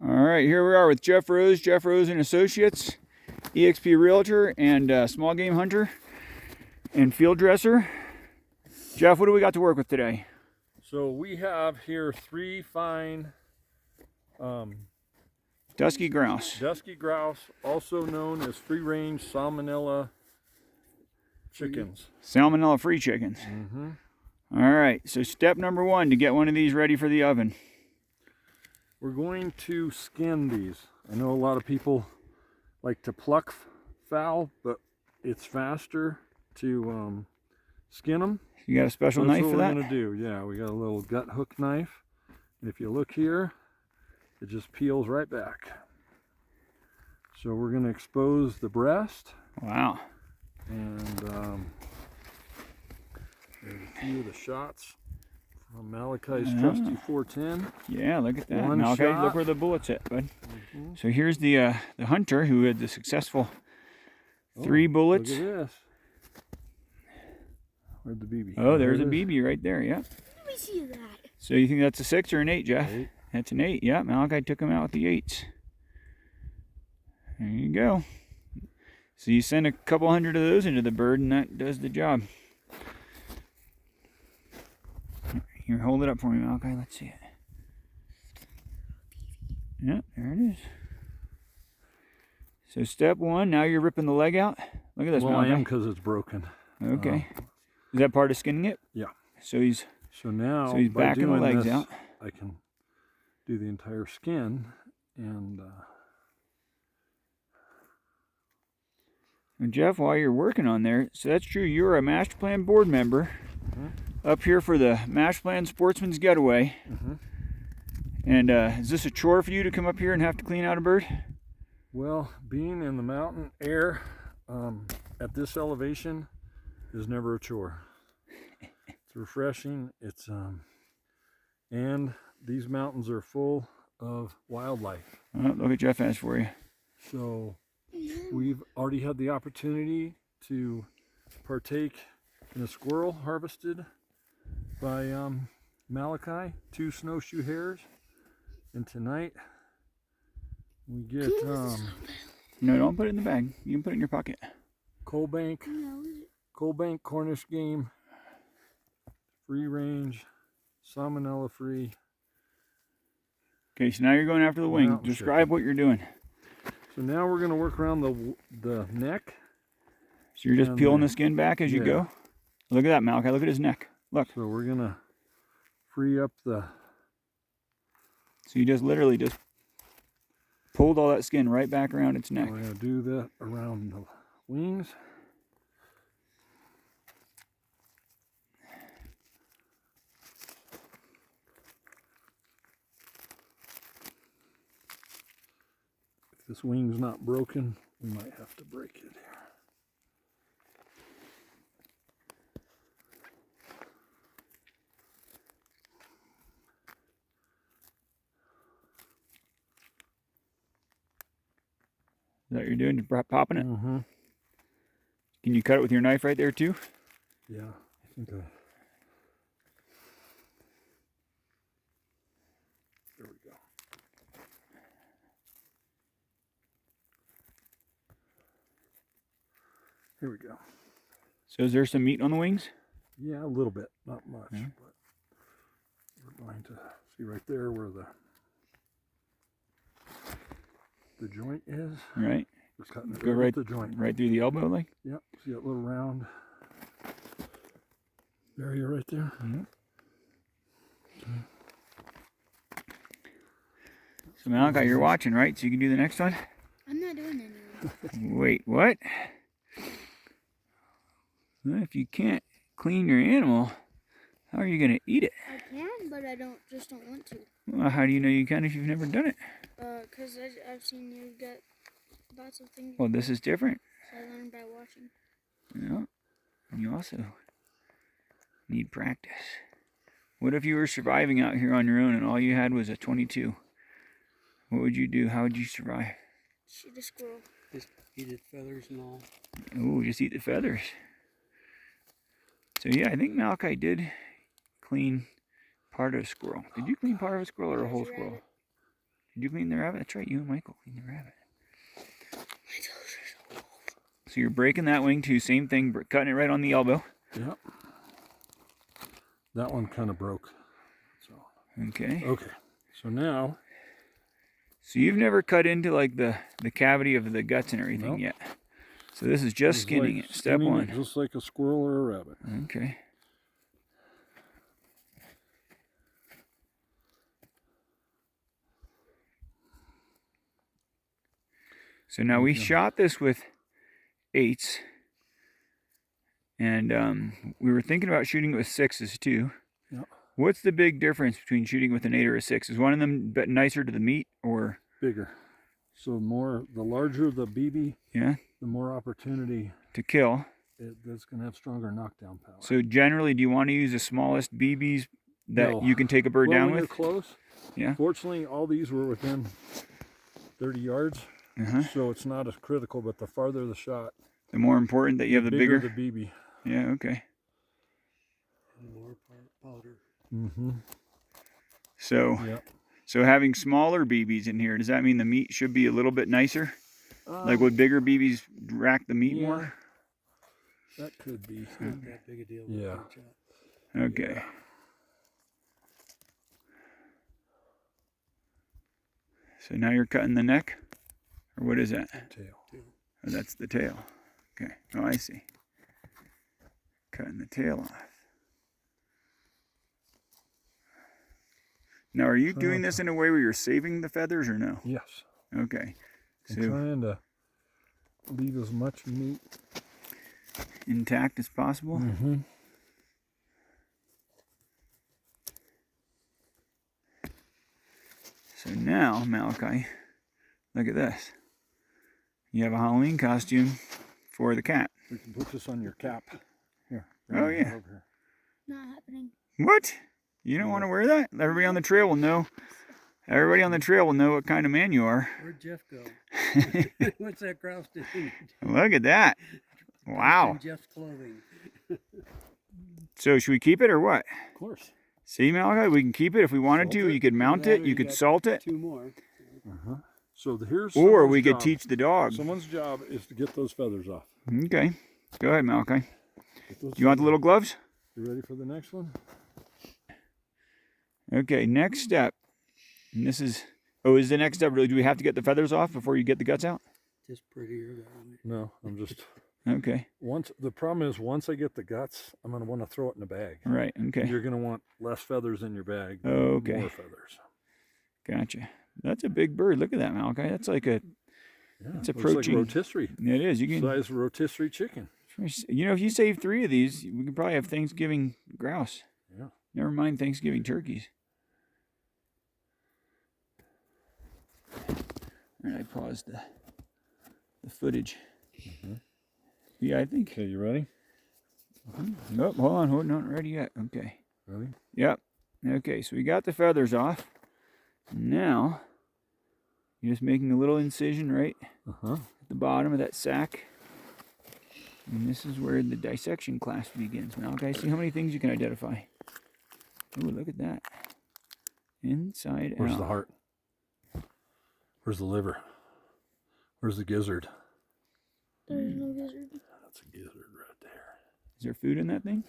All right, here we are with Jeff Rose and Associates, EXP Realtor and small game hunter and field dresser. Jeff, what do we got to work with today? So we have here three fine dusky grouse, also known as free-range salmonella chickens. Salmonella-free chickens. Mm-hmm. All right, so step number one to get one of these ready for the oven. We're going to skin these. I know a lot of people like to pluck fowl, but it's faster to skin them. You got a special knife for that? That's what we're going to do. Yeah, we got a little gut hook knife. And if you look here, it just peels right back. So we're going to expose the breast. Wow. And there's a few of the shots from Malachi's trusty 410. Yeah, look at that. One Malachi, shot. look where the bullet's at, bud. Mm-hmm. So here's the hunter who had the successful 3 bullets. Look at this. Where'd the BB? Oh, there's a BB right there, yeah. Let me see that. So you think that's a 6 or an 8, Jeff? 8. That's an 8, yeah. Malachi took him out with the 8s. There you go. So you send a couple hundred of those into the bird and that does the job. Here, hold it up for me, Malachi. Let's see it. Yeah, there it is. So step 1, now you're ripping the leg out. Look at this, Well, Malachi. I am because it's broken. Okay. Is that part of skinning it? Yeah. So he's now he's by backing the doing legs this, out. I can do the entire skin and And Jeff, while you're working on there, so that's true, you're a Master Plan board member up here for the Master Plan Sportsman's Getaway. And is this a chore for you to come up here and have to clean out a bird? well, being in the mountain air at this elevation is never a chore. It's refreshing. It's and these mountains are full of wildlife. Oh, look at Jeff has for you. So we've already had the opportunity to partake in a squirrel harvested by Malachi, 2 snowshoe hares, and tonight we get No, don't put it in the bag. You can put it in your pocket. Coal Bank Cornish game, free range, salmonella free. Okay, so now you're going after the wing. Mountain Describe what you're doing. So now we're going to work around the neck. So you're just And peeling the skin back as you yeah. go? Look at that, Malachi. Look at his neck. Look. So we're going to free up the... So you just literally just pulled all that skin right back around its neck. We're going to do that around the wings. If this wing's not broken, we might have to break it here. Is that what you're doing? Just popping it? Mm-hmm. Can you cut it with your knife right there too? Yeah, I think there we go. Here we go. So is there some meat on the wings? Yeah, a little bit, not much, Yeah. but we're going to see right there where the joint is. Right. We're cutting it Go right right at the joint. right through the elbow, like? Yep. See that little round area right there? Mm-hmm. So Malachi, you're watching, right? So you can do the next one? I'm not doing anything. Wait, what? Well, if you can't clean your animal, how are you going to eat it? I can, but I just don't want to. Well, how do you know you can if you've never done it? Because I've seen you get lots of things. Well, this is different. So I learned by watching. Yeah. And you also need practice. What if you were surviving out here on your own and all you had was a 22? What would you do? How would you survive? Shoot a squirrel. Just eat its feathers and all. Ooh, just eat the feathers. So yeah, I think Malachi did clean part of a squirrel. Did you clean part of a squirrel or a whole squirrel? Did you clean the rabbit? That's right, you and Michael cleaned the rabbit. So you're breaking that wing too, same thing, cutting it right on the elbow. Yep. That one kind of broke. So. Okay. Okay. So now. So you've never cut into like the cavity of the guts and everything Nope. yet. So this is just skinning like it, step skinning one. it just like a squirrel or a rabbit. Okay. So now we shot this with 8s, and we were thinking about shooting it with 6s too. Yep. What's the big difference between shooting with an 8 or a 6? Is one of them nicer to the meat or? Bigger. So the larger the BB, Yeah. the more opportunity To kill. that's going to have stronger knockdown power. So generally, do you want to use the smallest BBs that No. you can take a bird down when with? They're close. Yeah. Fortunately, all these were within 30 yards, so it's not as critical. But the farther the shot, The more important that you have the bigger. the BB. Yeah. Okay. And more powder. Mm-hmm. So. Yep. So having smaller BBs in here, does that mean the meat should be a little bit nicer? Like would bigger BBs rack the meat more? That could be. It's not that big a deal. Yeah. Okay. Yeah. So now you're cutting the neck? Or what is that? Tail. Oh, that's the tail. Okay. Oh, I see. Cutting the tail off. Now, are you doing this in a way where you're saving the feathers or no? Yes. Okay. I'm So trying to leave as much meat intact as possible? Mm-hmm. So now, Malachi, look at this. You have a Halloween costume for the cat. We can put this on your cap. Here. Oh, yeah. Over here. Not happening. What? You don't want to wear that? Everybody on the trail will know. Everybody on the trail will know what kind of man you are. Where'd Jeff go? What's that grouse doing? Look at that. Wow. In Jeff's clothing. So should we keep it or what? Of course. See, Malachi, we can keep it if we wanted Salt to. it. You could mount Either it. that or You you could got salt it. 2 more. So here's Or someone's we could job. teach the dog. Someone's job is to get those feathers off. Okay. Go ahead, Malachi. Get those Do you want the little gloves? You ready for the next one? Okay, next step. And this is, is the next step really, do we have to get the feathers off before you get the guts out? Just prettier that way. No, I'm just Okay. the problem is once I get the guts, I'm gonna want to throw it in a bag. Right, okay. You're gonna want less feathers in your bag. Okay. More feathers. Gotcha. That's a big bird. Look at that, Malachi. That's like a, Yeah, It's looks approaching- like rotisserie. it is. You can, Size rotisserie chicken. you know, if you save 3 of these, we could probably have Thanksgiving grouse. Yeah. Never mind Thanksgiving turkeys. All right, I paused the footage. Yeah, I think. Okay, you ready? Nope, hold on, not ready yet. Okay. Ready? Yep. Okay, so we got the feathers off. Now, you're just making a little incision right Uh-huh. at the bottom of that sack. And this is where the dissection class begins. Malachi, see how many things you can identify. Oh, look at that. Inside Where's out. the heart? Where's the liver? Where's the gizzard? There's no gizzard. That's a gizzard right there. Is there food in that thing?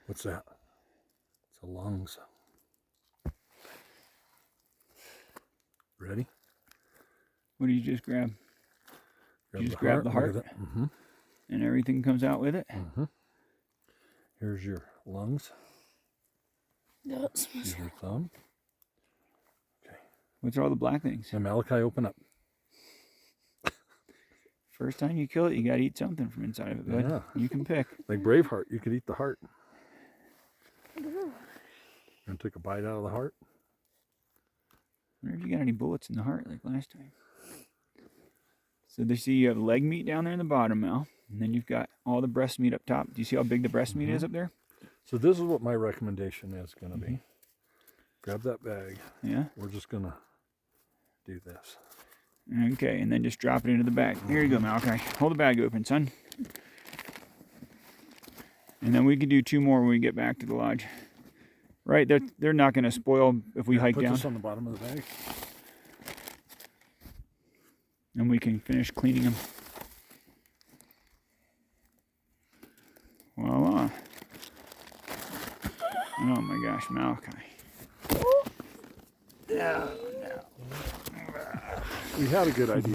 What's that? It's the lungs. Ready? What did you just grab? You just the grab the heart? Look at that. Mm-hmm. And everything comes out with it? Mm-hmm. Here's your lungs. That's Here's your thumb. What's all the black things? And Malachi, open up. First time you kill it, you gotta eat something from inside of it, bud. Yeah. You can pick. Like Braveheart, you could eat the heart. And take a bite out of the heart. I wonder if you got any bullets in the heart like last time. So they see you have leg meat down there in the bottom now, and then you've got all the breast meat up top. Do you see how big the breast meat is up there? So this is what my recommendation is going to be. Grab that bag. Yeah. We're just going to do this. Okay, and then just drop it into the bag. Here you go, Malachi. Hold the bag open, son. And then we can do 2 more when we get back to the lodge. Right, they're not going to spoil if we hike Put down. this on the bottom of the bag. and we can finish cleaning them. Voila. Oh my gosh, Malachi. We had a good idea.